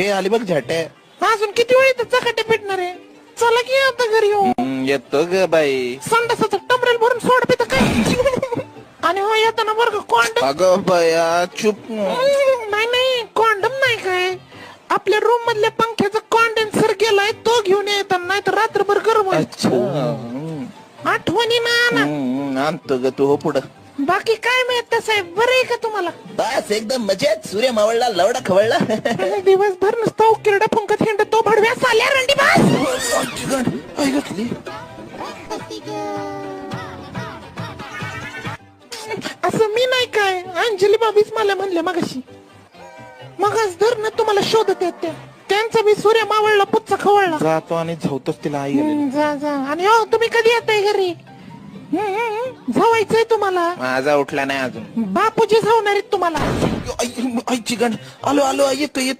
हे आली बघ झटे. अजून किती वेळ इथं चकाटे पेटणार आहे? चला की आता घरी येऊ. येतो ग बाई. संडासाचं टमरेल भरून सोड पितं काय? आणि हो येताना बरं कॉन्डम. अगं बया चुप. नाही कॉन्डम नाही काय, आपल्या रूम मधल्या पंख्याचा कॉन्डेन्सर गेलाय तो घेऊन येताना, नाही तर रात्रभर गरम होईल. आठवणी ना आणतो ग तू. हो पुढं. बाकी काय माहित साहेब, बरं आहे का तुम्हाला? बस एकदम मजेत. सूर्य मावळला, लवडा खवळला. दिवसभर नुसता उकिरडा फुंकत हिंड तो भडव्या साल्या रंडी बस. असं मी नाही काय, अंजली बाबीच मला म्हणले मगाशी. मगच धर ना तुम्हाला शोधत येत त्यांचा बी सूर्य मावळला पुच्चा खवळला. जातो आणि झवतोच तिला आई गेली. जा आणि हो तुम्ही कधी येताय घरी? झवायचंय तुम्हाला? माझा उठला नाही अजून. बापूजी झवणार आहेत तुम्हाला. आईची गण. आलो येतोय.